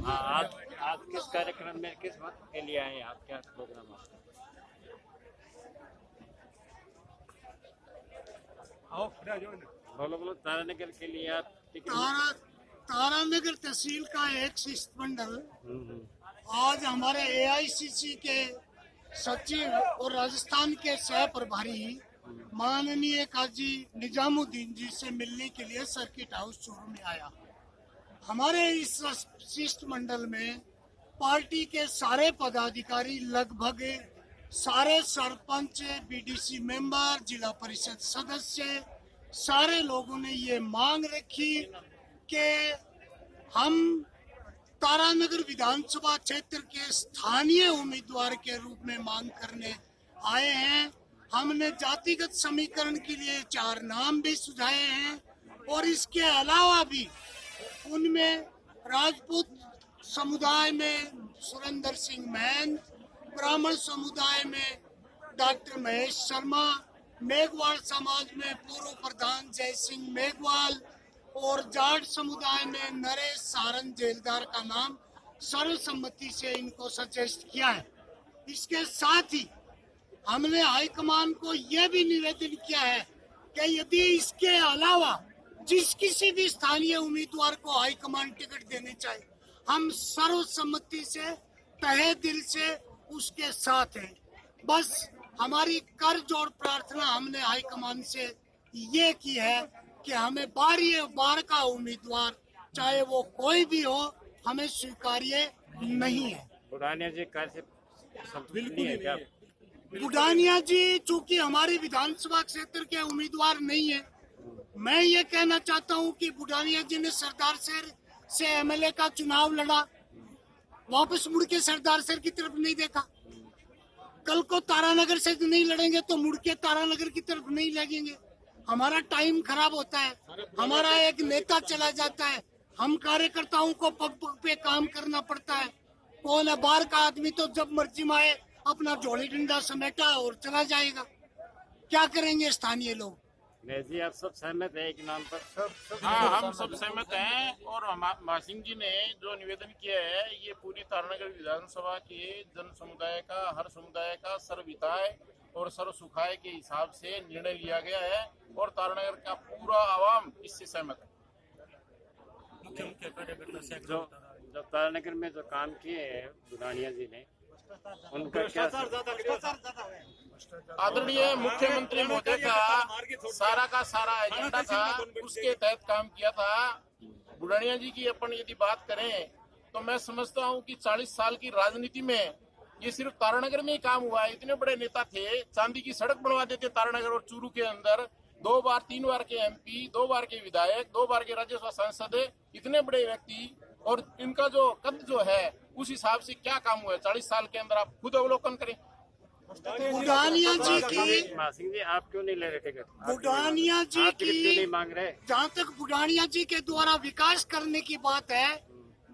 हाँ, आज किस कार्यक्रम में किस वक्त के लिए आए आप? क्या प्रोग्राम आपका? बोलो बोलो। तारानगर के लिए आप तारानगर तहसील का एक शिष्टमंडल आज हमारे एआईसीसी के सचिव और राजस्थान के सह प्रभारी माननीय काजी निजामुद्दीन जी से मिलने के लिए सर्किट हाउस चूरू में आया। हमारे इस शिष्टमंडल में पार्टी के सारे पदाधिकारी, लगभग सारे सरपंच, बीडीसी मेंबर, जिला परिषद सदस्य, सारे लोगों ने ये मांग रखी कि हम तारानगर विधानसभा क्षेत्र के स्थानीय उम्मीदवार के रूप में मांग करने आए हैं। हमने जातिगत समीकरण के लिए 4 नाम भी सुझाए हैं और इसके अलावा भी उनमें राजपूत समुदाय में सुरेंद्र सिंह महंत, ब्राह्मण समुदाय में डॉक्टर महेश शर्मा, मेघवाल समाज में पूर्व प्रधान जय सिंह मेघवाल और जाट समुदाय में नरेश सारंग जेलदार का नाम सर्वसम्मति से इनको सजेस्ट किया है। इसके साथ ही हमने हाईकमान को यह भी निवेदन किया है कि यदि इसके अलावा जिस किसी भी स्थानीय उम्मीदवार को हाईकमान टिकट देने चाहे, हम सर्वसम्मति से तहे दिल से उसके साथ हैं। बस हमारी कर जोड़ प्रार्थना हमने हाईकमान से ये की है कि हमें बार का उम्मीदवार चाहे वो कोई भी हो, हमें स्वीकार्य नहीं है। बुढ़ानिया जी कैसे बिल्कुल है क्या? बुढ़ानिया जी चूंकि हमारी विधानसभा क्षेत्र के उम्मीदवार नहीं है, मैं ये कहना चाहता हूँ कि बुढ़ानिया जी ने सरदार शहर से एमएलए का चुनाव लड़ा, वापस मुड़ के सरदार शहर की तरफ नहीं देखा। कल को तारानगर से नहीं लड़ेंगे तो मुड़ के तारानगर की तरफ नहीं लगेंगे। हमारा टाइम खराब होता है, हमारा एक नेता चला जाता है, हम कार्यकर्ताओं को पग पग पे काम करना पड़ता है। कौन है बाहर का आदमी तो जब मर्जी में आए अपना झोली डंडा समेटा और चला जाएगा। क्या करेंगे स्थानीय लोग? नहीं जी, आप सब सहमत है एक नाम पर? हाँ, हम सब सहमत हैं। और मासिंह जी ने जो निवेदन किया है, ये पूरी तारानगर विधानसभा के जन समुदाय का, हर समुदाय का सर्वहिताय और सर्व सुखाय के हिसाब से निर्णय लिया गया है और तारानगर का पूरा आवाम इससे सहमत है। जो तारानगर में जो काम किए हैं बुढ़ानिया जी ने, उनका क्या? आदरणीय मुख्यमंत्री महोदय का सारा एजेंडा था, उसके तहत काम किया था। बुढ़ानिया जी की अपन यदि बात करें तो मैं समझता हूं कि 40 साल की राजनीति में ये सिर्फ तारानगर में ही काम हुआ है। इतने बड़े नेता थे, चांदी की सड़क बनवा देते तारानगर और चूरू के अंदर। 2 बार 3 बार के एमपी, 2 बार के विधायक, 2 बार के राज्यसभा सांसद, इतने बड़े व्यक्ति, और इनका जो कद जो है उस हिसाब से क्या काम हुआ है 40 साल के अंदर, आप खुद अवलोकन करें। बुढ़ानिया जी की मासिंह जी आप क्यों नहीं ले रहे टिकट? बुढ़ानिया जी की नहीं मांग रहे? जहाँ तक बुढ़ानिया जी के द्वारा विकास करने की बात है,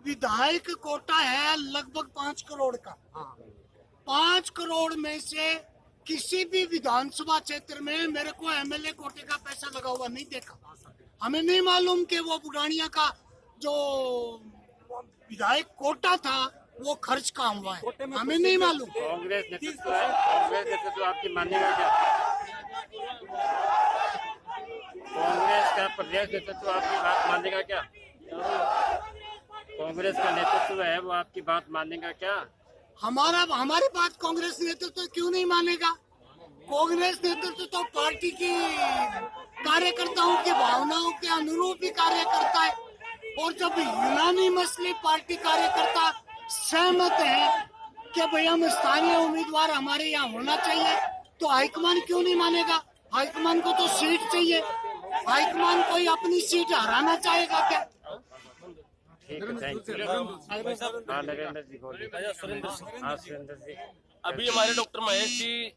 विधायक कोटा है लगभग 5 करोड़ का। 5 करोड़ में से किसी भी विधानसभा क्षेत्र में मेरे को एमएलए कोटे का पैसा लगा हुआ नहीं देखा। हमें नहीं मालूम कि वो बुढ़ानिया का जो विधायक कोटा था वो खर्च कहाँ हुआ है, हमें नहीं मालूम। कांग्रेस नेतृत्व है, कांग्रेस नेतृत्व आपकी मानेगा क्या? कांग्रेस का प्रदेश नेतृत्व आपकी बात मानेगा क्या? कांग्रेस का नेतृत्व है वो आपकी बात मानेगा क्या? हमारी बात कांग्रेस नेतृत्व क्यों नहीं मानेगा? कांग्रेस नेतृत्व तो पार्टी की कार्यकर्ताओं की भावनाओं के अनुरूप ही कार्य करता है। और जब यूनानिमसली पार्टी कार्यकर्ता सहमत है कि भाई हम स्थानीय उम्मीदवार हमारे यहाँ होना चाहिए, तो हाईकमान क्यों नहीं मानेगा? हाईकमान को तो सीट चाहिए, हाईकमान कोई अपनी सीट हराना चाहेगा क्या? ठीक है, थैंक यू। हाँ, नरेंद्र जी बोलिए। हाँ, सुरेंद्र जी। अभी हमारे डॉक्टर महेश जी,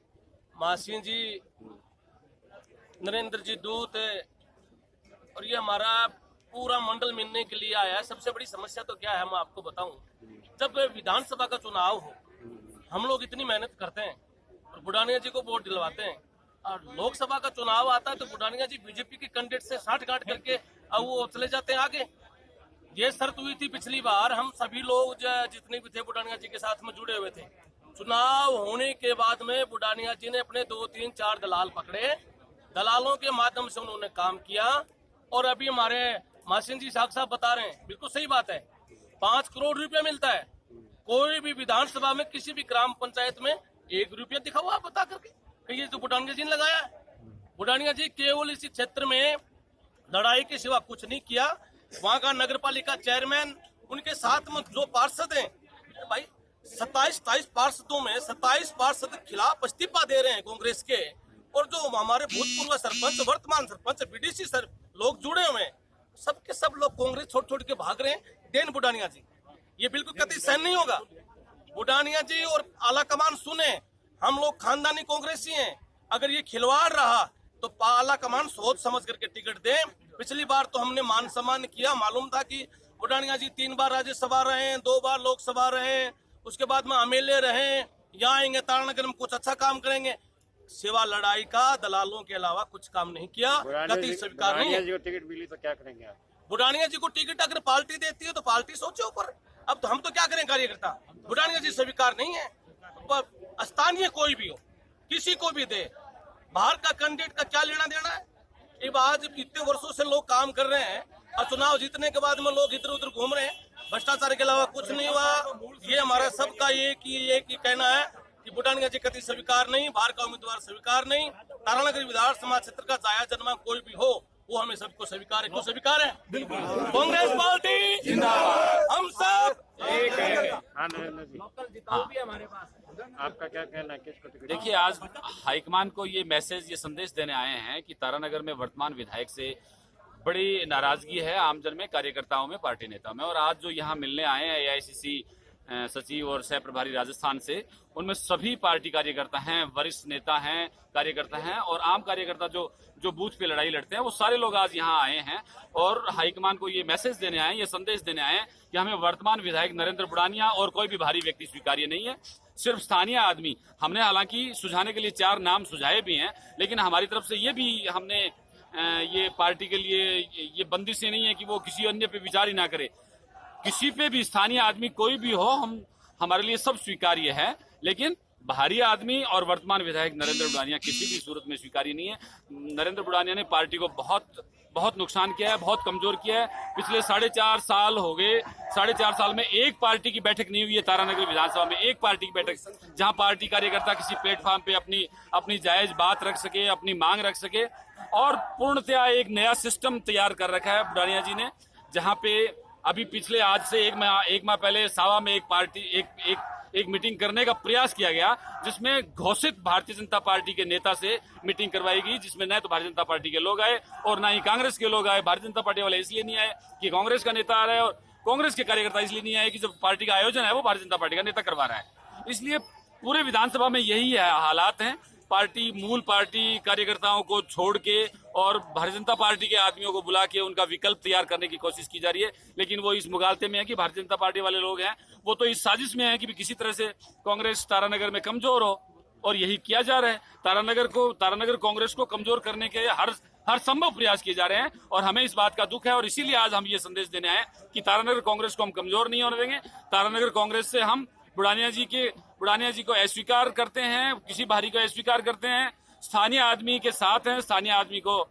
मासिंह जी, नरेंद्र जी दूत और ये हमारा पूरा मंडल मिलने के लिए आया है। सबसे बड़ी समस्या तो क्या है, मैं आपको बताऊं, जब विधानसभा का चुनाव हो, हम लोग इतनी मेहनत करते हैं और बुढ़ानिया जी को वोट दिलवाते हैं, और लोकसभा का चुनाव आता है तो बुढ़ानिया जी बीजेपी के कैंडिडेट से साठ गांठ करके अब वो चले जाते हैं आगे। ये शर्त हुई थी पिछली बार, हम सभी लोग जितने भी थे बुडानिया जी के साथ में जुड़े हुए थे। चुनाव होने के बाद में बुडानिया जी ने अपने 2, 3, 4 दलाल पकड़े, दलालों के माध्यम से उन्होंने काम किया। और अभी हमारे मासिन जी साहब बता रहे हैं, बिल्कुल सही बात है, 5 करोड़ रुपया मिलता है। कोई भी विधानसभा में किसी भी ग्राम पंचायत में 1 रुपया दिखाओ आप बता करके कि ये तो बुडानिया जी ने लगाया है। बुडानिया जी केवल इसी क्षेत्र में लड़ाई के सिवा कुछ नहीं किया। वहाँ का नगर पालिका चेयरमैन, उनके साथ में जो पार्षद हैं, भाई 27 पार्षदों में 27 पार्षद खिलाफ इस्तीफा दे रहे हैं कांग्रेस के, और जो हमारे भूतपूर्व सरपंच, वर्तमान सरपंच, बीडीसी सर लोग जुड़े हुए हैं, सबके सब लोग कांग्रेस छोड़ के भाग रहे हैं। देन बुडानिया जी, ये बिल्कुल कतई सहन नहीं होगा। बुडानिया जी और आला कमान सुने, हम लोग खानदानी कांग्रेसी हैं। अगर ये खिलवाड़ रहा तो आला कमान सोच समझ करके टिकट दें। पिछली बार तो हमने मान सम्मान किया, मालूम था कि बुडानिया जी 3 बार राज्यसभा रहे, 2 बार लोकसभा रहे, उसके बाद में एमएलए रहे, यहाँ आएंगे तारानगर में कुछ अच्छा काम करेंगे। सेवा लड़ाई का दलालों के अलावा कुछ काम नहीं किया। कतई स्वीकार नहीं है। बुडानिया जी को टिकट मिली तो क्या करेंगे आप? बुडानिया जी को टिकट अगर पार्टी देती है तो पार्टी सोचे ऊपर। अब तो हम तो क्या करें कार्यकर्ता, बुडानिया जी स्वीकार नहीं है। स्थानीय कोई भी हो, किसी को भी दे, बाहर का कैंडिडेट का क्या लेना देना है। अब आज इतने वर्षों से लोग काम कर रहे हैं और चुनाव जीतने के बाद में लोग इधर उधर घूम रहे हैं, भ्रष्टाचार के अलावा कुछ नहीं हुआ। ये हमारा सबका एक ही कहना है कि बुडानिया जी कतई स्वीकार नहीं, बाहर का उम्मीदवार स्वीकार नहीं। तारानगर विधानसभा क्षेत्र का जाया जन्मा कोई भी हो, वो हमें सबको स्वीकार है। क्यों स्वीकार है? कांग्रेस पार्टी जिंदाबाद, हम सब एक है। हाँ नरेंद्र जी, आपका क्या कहना है, किसको टिकट? देखिए, आज हाईकमान को ये मैसेज, ये संदेश देने आए हैं कि तारानगर में वर्तमान विधायक से बड़ी नाराजगी है आमजन में, कार्यकर्ताओं में, पार्टी नेता में। और आज जो यहाँ मिलने आए हैं एआईसीसी सचिव और सह प्रभारी राजस्थान से, उनमें सभी पार्टी कार्यकर्ता हैं, वरिष्ठ नेता हैं, कार्यकर्ता हैं, और आम कार्यकर्ता जो बूथ पे लड़ाई लड़ते हैं, वो सारे लोग आज यहाँ आए हैं। और हाईकमान को ये मैसेज देने आए हैं, ये संदेश देने आए हैं कि हमें वर्तमान विधायक नरेंद्र बुडानिया और कोई भी भारी व्यक्ति स्वीकार्य नहीं है, सिर्फ स्थानीय आदमी। हमने हालांकि सुझाने के लिए 4 नाम सुझाए भी हैं, लेकिन हमारी तरफ से ये भी हमने ये पार्टी के लिए ये बंदिशें नहीं है कि वो किसी अन्य पे विचार ही ना करे। किसी पे भी स्थानीय आदमी कोई भी हो, हमारे लिए सब स्वीकार्य है, लेकिन बाहरी आदमी और वर्तमान विधायक नरेंद्र बुडानिया किसी भी सूरत में स्वीकार्य नहीं है। नरेंद्र बुडानिया ने पार्टी को बहुत नुकसान किया है, बहुत कमजोर किया है। पिछले 4.5 साल हो गए, 4.5 साल में एक पार्टी की बैठक नहीं हुई है तारानगर विधानसभा में, एक पार्टी की बैठक जहां पार्टी कार्यकर्ता किसी प्लेटफॉर्म पे अपनी जायज बात रख सके, अपनी मांग रख सके। और पूर्णतया एक नया सिस्टम तैयार कर रखा है बुडानिया जी ने, जहां पे अभी पिछले आज से एक माह पहले सावा में एक मीटिंग करने का प्रयास किया गया, जिसमें घोषित भारतीय जनता पार्टी के नेता से मीटिंग करवाई गई, जिसमें न तो भारतीय जनता पार्टी के लोग आए और ना ही कांग्रेस के लोग आए। भारतीय जनता पार्टी वाले इसलिए नहीं आए कि कांग्रेस का नेता आ रहा है, और कांग्रेस के कार्यकर्ता इसलिए नहीं आए कि जब पार्टी का आयोजन है वो भारतीय जनता पार्टी का नेता करवा रहा है। इसलिए पूरे विधानसभा में यही हालात हैं। मूल पार्टी कार्यकर्ताओं को छोड़ के और भारतीय जनता पार्टी के आदमियों को बुला के उनका विकल्प तैयार करने की कोशिश की जा रही है, लेकिन वो इस मुगालते में है कि भारतीय जनता पार्टी वाले लोग हैं वो तो इस साजिश में है कि किसी तरह से कांग्रेस तारानगर में कमजोर हो, और यही किया जा रहा है। तारानगर कांग्रेस को कमजोर करने के हर संभव प्रयास किए जा रहे हैं, और हमें इस बात का दुख है। और इसीलिए आज हम ये संदेश देने आए कि तारानगर कांग्रेस को हम कमजोर नहीं होने देंगे। तारानगर कांग्रेस से हम बुडानिया जी को अस्वीकार करते हैं, किसी बाहरी को अस्वीकार करते हैं, स्थानीय आदमी के साथ हैं। स्थानीय आदमी को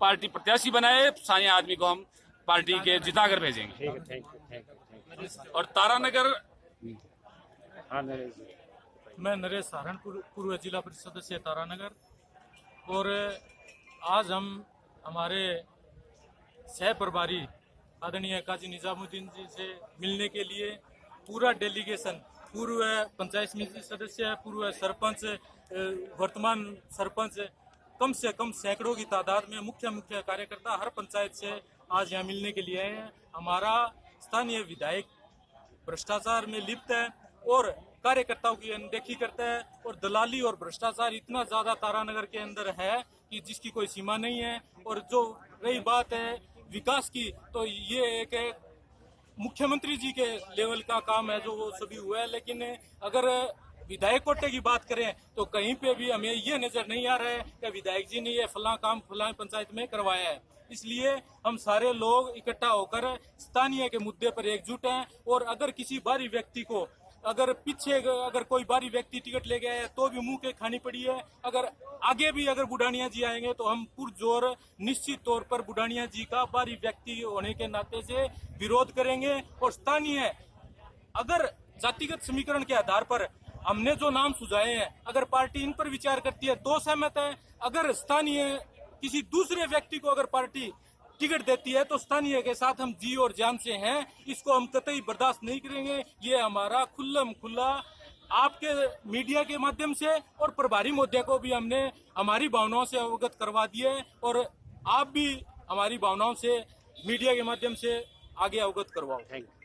पार्टी प्रत्याशी बनाए, स्थानीय आदमी को हम पार्टी के जिताकर भेजेंगे। Thank you. और तारानगर, हाँ नरेश जी, मैं नरेश सहारनपुर, पूर्व जिला परिषद सदस्य तारानगर। और आज हम हमारे सह प्रभारी आदरणीय काजी निजामुद्दीन जी से मिलने के लिए पूरा डेलीगेशन, पूर्व पंचायत समिति सदस्य, पूर्व सरपंच, वर्तमान सरपंच, कम से कम सैकड़ों की तादाद में मुख्य कार्यकर्ता हर पंचायत से आज यहाँ मिलने के लिए आए हैं। हमारा स्थानीय विधायक भ्रष्टाचार में लिप्त है और कार्यकर्ताओं की अनदेखी करता है, और दलाली और भ्रष्टाचार इतना ज्यादा तारानगर के अंदर है कि जिसकी कोई सीमा नहीं है। और जो रही बात है विकास की, तो ये एक मुख्यमंत्री जी के लेवल का काम है जो वो सभी हुआ है, लेकिन अगर विधायक कोटे की बात करें तो कहीं पे भी हमें ये नजर नहीं आ रहा है कि विधायक जी ने ये फलां काम फलां पंचायत में करवाया है। इसलिए हम सारे लोग इकट्ठा होकर स्थानीय के मुद्दे पर एकजुट हैं। और अगर किसी बाहरी व्यक्ति को अगर कोई बाहरी व्यक्ति टिकट ले गया है तो भी मुंह के खानी पड़ी है। अगर आगे भी अगर बुढ़ानिया जी आएंगे तो हम पुरजोर निश्चित तौर पर बुढ़ानिया जी का बाहरी व्यक्ति होने के नाते से विरोध करेंगे। और स्थानीय अगर जातिगत समीकरण के आधार पर हमने जो नाम सुझाए हैं, अगर पार्टी इन पर विचार करती है तो सहमत है। अगर स्थानीय किसी दूसरे व्यक्ति को अगर पार्टी टिकट देती है तो स्थानीय के साथ हम जी और जान से हैं, इसको हम कतई बर्दाश्त नहीं करेंगे। ये हमारा खुल्लम खुल्ला आपके मीडिया के माध्यम से और प्रभारी मोदी को भी हमने हमारी भावनाओं से अवगत करवा दिए और आप भी हमारी भावनाओं से मीडिया के माध्यम से आगे अवगत करवाओ। Thank you.